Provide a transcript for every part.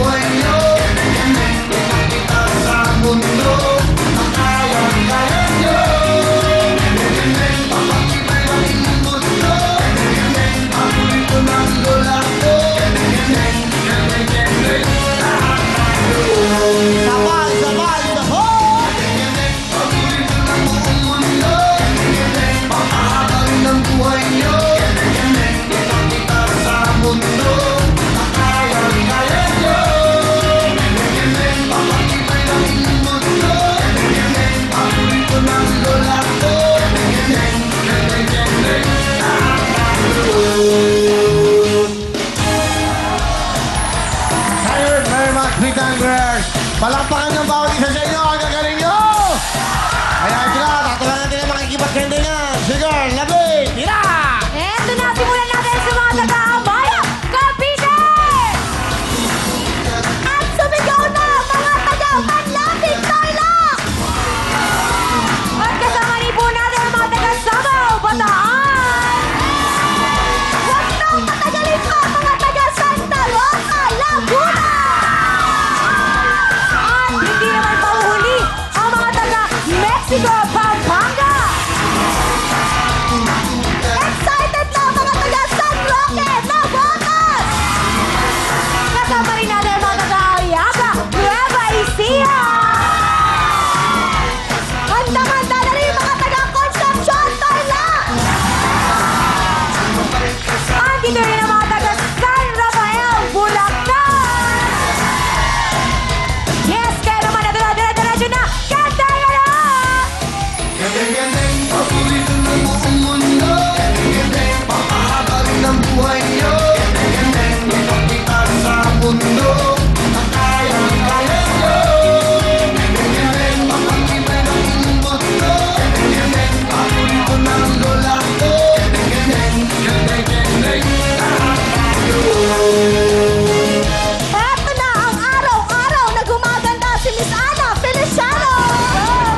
buhay nyo. Kita sa mundo na kayang-kaya nyo. Papakibay ang inyong mundo. Paborito ng lola ko. Sabay, sabay, sabay! Paborito ng buong mundo. Papahaba rin ang buhay nyo. Kita sa mundo na kayang-kaya nyo. Papakibay ang inyong mundo. Paborito ng lola ko. Thank you very much, Big Tigers! Palakpakan ng bawat isa sa inyo! Ang gagaling nyo! Ayan sila, tatawa natin ang makikipagkendingan! Sige, labi! Tira! Eto na, simulan natin sa mga taga-Amaya, Cavite! At sumigaw na mga taga-Manlapig, Tarlac! At kasama rin po natin ang mga taga-Sabaw, Bataan! Huwag nang patagalin pa mga taga-Santa Rosa, Laguna! At hindi naman pauhuli ang mga taga-Mexico, Pampanga! Excited na ang mga taga San Roque, Navotas! Kasama rin natin ang mga taga-Aliaga, Nueva Ecija! Handa-handa na rin yung mga taga-Concepcion, Tarlac! Andito rin ang mga taga-San Rafael, Bulacan! Yes, kaya naman natin na dire-diretso na! Kantay na! Gandeng-gandeng, paborito ng buong mundo. Papahaba rin ang buhay nyo. Kita sa mundo na kayang-kaya nyo. Papakibay ng inyong mundo. Paborito ng lola ko. Eto na ang araw-araw na gumaganda si Miss Ana Feliciano!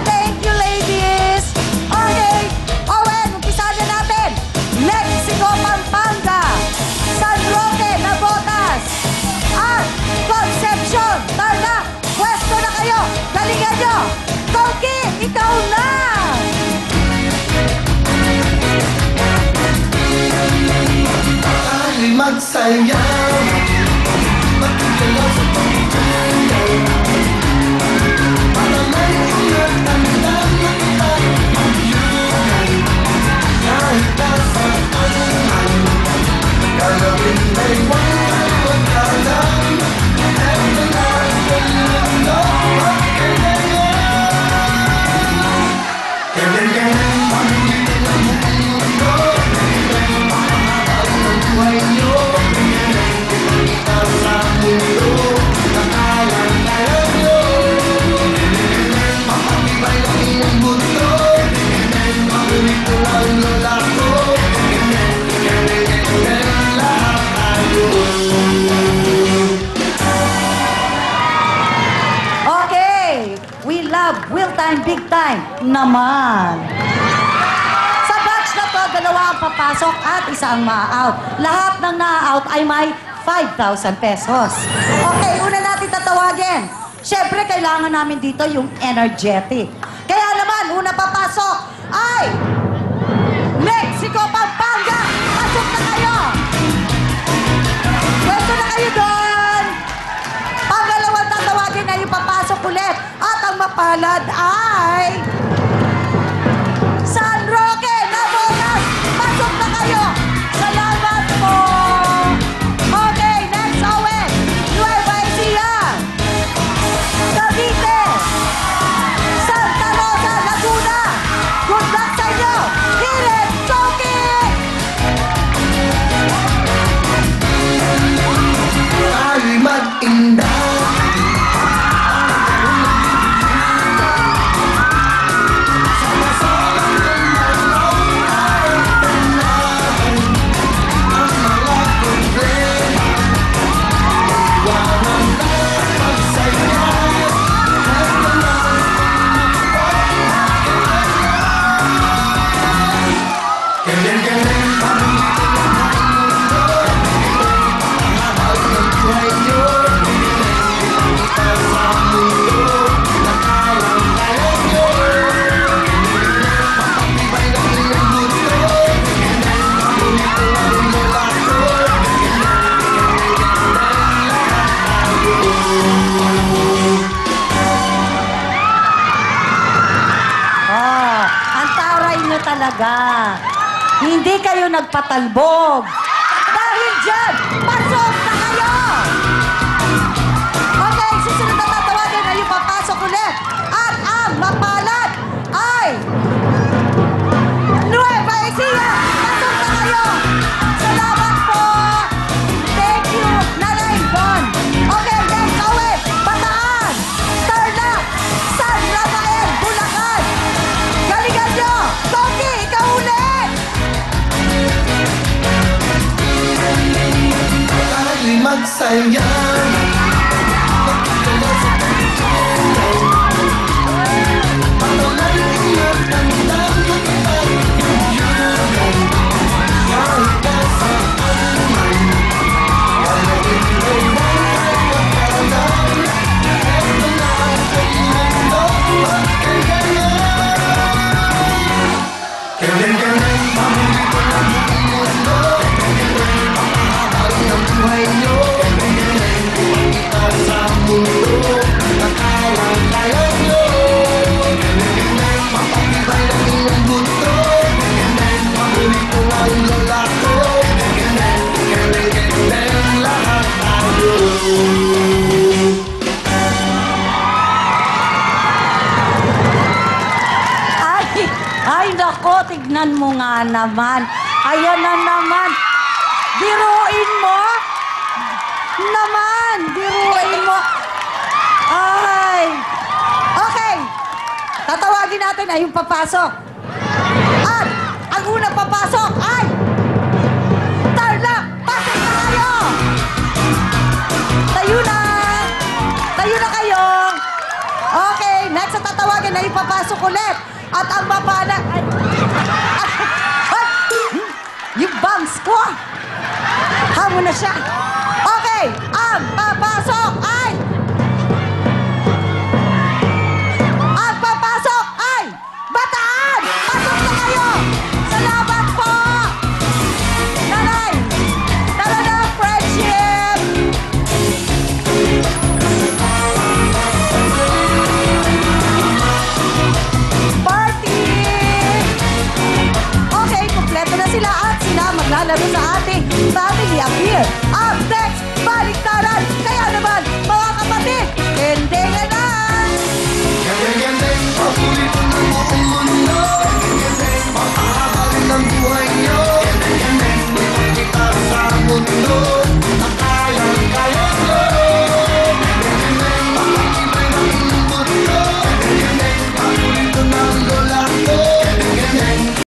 Thank you, ladies! Okay, Owen, umpisa na natin. Mexico, Pampanga, San Roque, Navotas, at Concepcion, Tarlac. Pwesto na kayo! Galingan nyo! Koki, ikaw na! Tayo'y magsayaw. Magkagalaw sa pagkagalaw. Para may ulat ang lamang at magyugay. Kahit nasa anuman, galawin may walang pagkalam. Eto na sa mundo at kailangan. Kailangan, paborito ng buong mundo. Papahaba ng buhay nyo. Kita sa mundo na kayang-kaya nyo. Papakibay ang inyong mundo. Paborito ng lola ko. Lahat tayo. Okay, we love Will Time, Big Time naman. Sa batch na to, dalawa ang papasok at isa ang ma-out. Lahat ng na-out ay may 5,000 pesos. Okay, una natin tatawagin. Siyempre, kailangan namin dito yung energetic. Kaya naman, una papasok ay Mexico, Pampanga! Pasok na kayo! Pwesto na kayo doon! Pangalawang tatawagin ay papasok ulit. At ang mapalad ay San Roque, Navotas! Pasok na kayo! Salamat po! Okay, next Owen! Nueva Ecija! Cavite! Santa Rosa, Laguna! Good luck sa inyo! Hirit, Koki! Tayo'y mag-inda. talaga. Hindi kayo nagpatalbog. Dahil dyan, pasok na kayo! Okay, susunod na tatawagan ay yung papasok ulit. At ang mapalad ay... Nueva Ecija! Pasok na kayo! Salamat po! Thank you, Nanay Bon! Okay, next away! Bataan! Tarlac! San Rafael! Bulacan! Galingan nyo! Toki, ikaw ulit! Dahil magsaya patuloy ingat ang dami pag-iulan kahit nasa anuman gagawin mo'y walang magkaroon. Eto na ang mundo at kagayan. Kailan mahuli ko lang ang mundo. Mahal ng buhay nyo. Kita sa mundo na kaya nyo. Mapatibay ang inyong buto. Mahuli ko ang lalako. Kailan lahat tayo. Ay, nako, tignan mo nga naman. Ayan na naman. Biruin mo? Naman, biruin mo. Ay. Okay. Tatawagin natin ay yung papasok. At ang unang papasok ay... Tarlac, pasok na kayo! Tayo na! Tayo na kayo! Okay, next na tatawagin ay yung papasok ulit. At ang mapana... Ay! Yung bangs ko! Hamo na siya. Okay, ang papasok ay... Ang papasok ay... Bataan! Pasok na kayo! Salamat po! Nanay! Tara na, friendship! Party! Okay, kompleto na sila at sila maglalaro sa ating i-appear. Up next, Baliktaran!